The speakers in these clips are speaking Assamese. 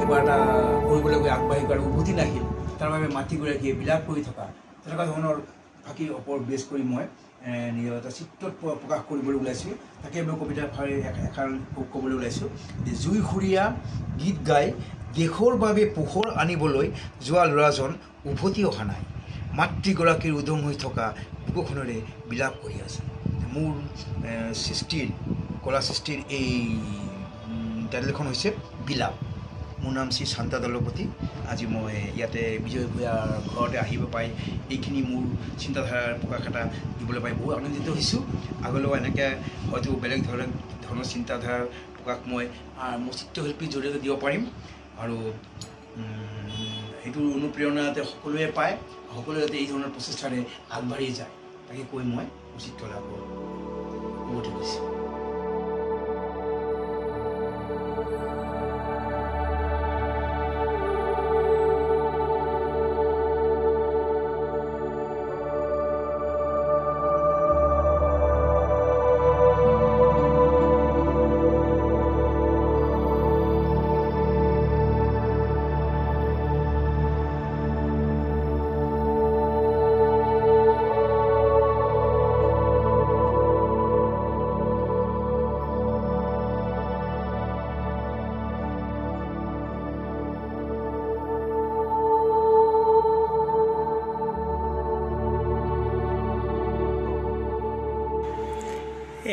কিবা এটা কৰিবলৈ গৈ আগবাঢ়ি যোৱাৰ উভতি নাহিল তাৰ বাবে মাতৃগৰাকীয়ে বিলাপ কৰি থকা তেনেকুৱা ধৰণৰ ফাঁকি ওপৰত বেছ কৰি মই নিজৰ এটা চিত্ৰত প্ৰকাশ কৰিবলৈ ওলাইছোঁ। তাকে মই কবিতাৰ ভাৱে এষাৰ ক'বলৈ ওলাইছোঁ যে জুইখুৰীয়া গীত গাই দেশৰ বাবে পোহৰ আনিবলৈ যোৱা ল'ৰাজন উভতি অহা নাই, মাতৃগৰাকীৰ উদং হৈ থকা বুকুখনেৰে বিলাপ কৰি আছে। মোৰ সৃষ্টিৰ কলা সৃষ্টিৰ এই টাইটেলখন হৈছে বিলাপ। মোৰ নাম শ্ৰী শান্তা দলপতি। আজি মই ইয়াতে বিজয় ভূঞাৰ ঘৰতে আহিব পাই এইখিনি মোৰ চিন্তাধাৰাৰ প্ৰকাশ এটা দিবলৈ পাই বহুত আনন্দিত হৈছোঁ। আগলৈও এনেকৈ হয়তো বেলেগ ধৰণৰ চিন্তাধাৰাৰ প্ৰকাশ মই মোৰ চিত্ৰশিল্পীৰ জৰিয়তে দিব পাৰিম আৰু সেইটোৰ অনুপ্ৰেৰণা যাতে সকলোৱে পায়, সকলোৱে যাতে এই ধৰণৰ প্ৰচেষ্টাৰে আগবাঢ়ি যায় তাকে কৈ মই মোৰ চিত্ৰলাভ উভতি গৈছোঁ।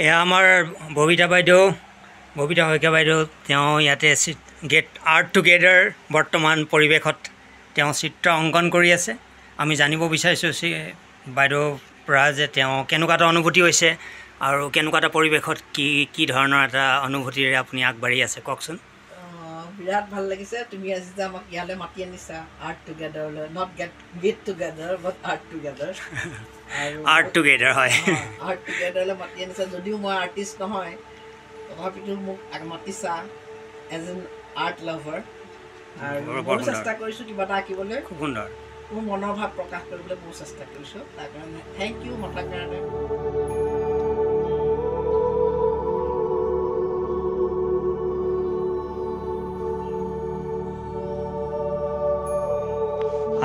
এয়া আমাৰ ববিতা বাইদেউ, ববিতা শইকীয়া বাইদেউ। তেওঁ ইয়াতে গেট আৰ্ট টুগেডাৰ বৰ্তমান পৰিৱেশত তেওঁ চিত্ৰ অংকন কৰি আছে। আমি জানিব বিচাৰিছোঁ বাইদেউৰ পৰা যে তেওঁ কেনেকুৱা এটা অনুভূতি হৈছে আৰু কেনেকুৱা এটা পৰিৱেশত কি ধৰণৰ এটা অনুভূতিৰে আপুনি আগবাঢ়ি আছে, কওকচোন। বিৰাট ভাল লাগিছে তুমি আজি যে আমাক ইয়ালৈ মাতি আনিছা আৰ্ট টুগেডাৰলৈ, not get together but art together. Art together হয়, আৰ্ট টুগেডাৰলৈ মাতি আনিছা। যদিও মই আৰ্টিষ্ট নহয় তথাপিতো মোক মাতিছা এজ এন আৰ্ট লাভাৰ আৰু বহু চেষ্টা কৰিছোঁ কিবা এটা আঁকিবলৈ। খুব সুন্দৰ। মোৰ মনৰ ভাৱ প্ৰকাশ কৰিবলৈ বহু চেষ্টা কৰিছোঁ। তাৰ কাৰণে থেংক ইউ মতাৰ কাৰণে।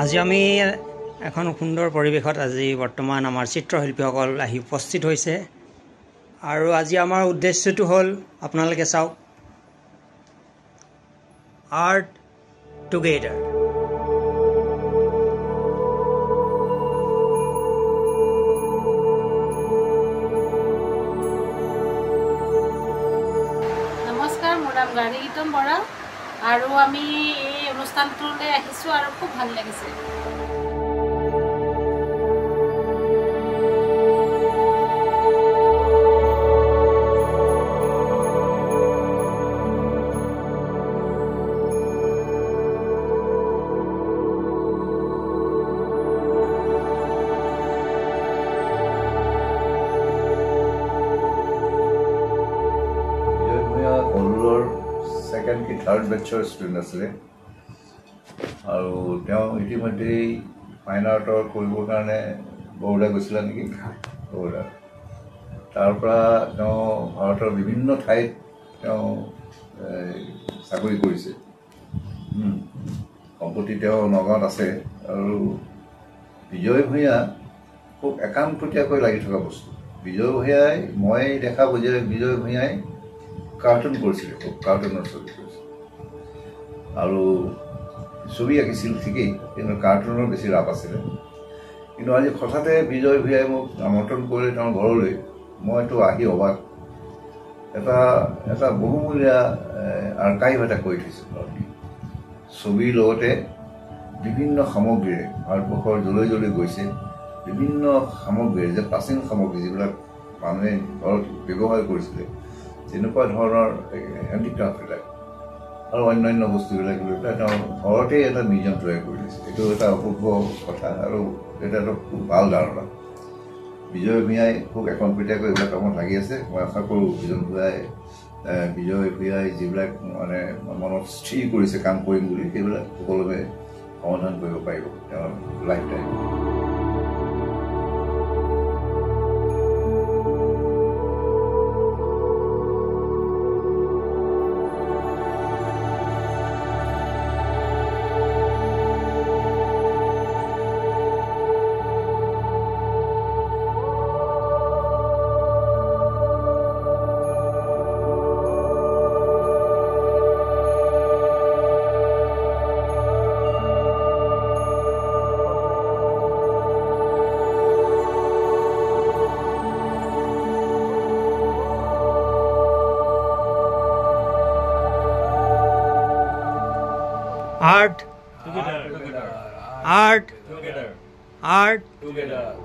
আজি আমি এখন সুন্দৰ পৰিৱেশত আজি বৰ্তমান আমাৰ চিত্ৰশিল্পীসকল আহি উপস্থিত হৈছে আৰু আজি আমাৰ উদ্দেশ্যটো হ'ল আপোনালোকে চাওক আৰ্ট টুগেডাৰ। নমস্কাৰ, মোৰ নাম গাৰী গীতম বৰা আৰু আমি এই অনুষ্ঠানটোলৈ আহিছোঁ আৰু খুব ভাল লাগিছে। ছেকেণ্ড কি থাৰ্ড বেটছৰ ষ্টুডেণ্ট আছিলে আৰু তেওঁ ইতিমধ্যেই ফাইন আৰ্টৰ কৰিবৰ কাৰণে বৰোদা গৈছিলে নেকি, বৰোদা। তাৰপৰা তেওঁ ভাৰতৰ বিভিন্ন ঠাইত তেওঁ চাকৰি কৰিছে। সম্প্ৰতি তেওঁ নগাঁৱত আছে আৰু বিজয় ভূঞা খুব একান্ততীয়াকৈ লাগি থকা বস্তু। বিজয় ভূঞাই মই দেখা বুজি বিজয় ভূঞাই কাৰ্টুন কৰিছিলে, খুব কাৰ্টুনৰ ছবি কৰিছিল আৰু ছবি আঁকিছিল ঠিকেই, কিন্তু কাৰ্টুনৰ বেছি ৰাপ আছিলে। কিন্তু আজি হঠাতে বিজয় ভূঞাই মোক আমন্ত্ৰণ কৰিলে তেওঁৰ ঘৰলৈ। মইতো আহি অবাক, এটা বহুমূলীয়া আৰ্কাইভ এটা কৰি থৈছিল। ছবিৰ লগতে বিভিন্ন সামগ্ৰীৰে ভাৰতবৰ্ষৰ যলৈ যলৈ গৈছে বিভিন্ন সামগ্ৰীৰে, যে প্ৰাচীন সামগ্ৰী যিবিলাক মানুহে ঘৰত ব্যৱহাৰ কৰিছিলে তেনেকুৱা ধৰণৰ হেণ্ডিক্ৰাফ্টবিলাক আৰু অন্যান্য বস্তুবিলাক লৈ পেলাই তেওঁ ঘৰতেই এটা মিউজিয়াম তৈয়াৰ কৰি দিছে। এইটো এটা অপূৰ্ব কথা আৰু এটা খুব ভাল ধাৰণা। বিজয় ভূঞাই খুব একনপতীয়াকৈ এইবিলাক কামত লাগি আছে। মই আশা কৰোঁ বিজয় ভূঞাই যিবিলাক মানে মনত স্থিৰ কৰিছে কাম কৰিম বুলি, সেইবিলাক সকলোৱে সমাধান কৰিব পাৰিব তেওঁৰ life time. Art. Together. Art. Together. Art. Together.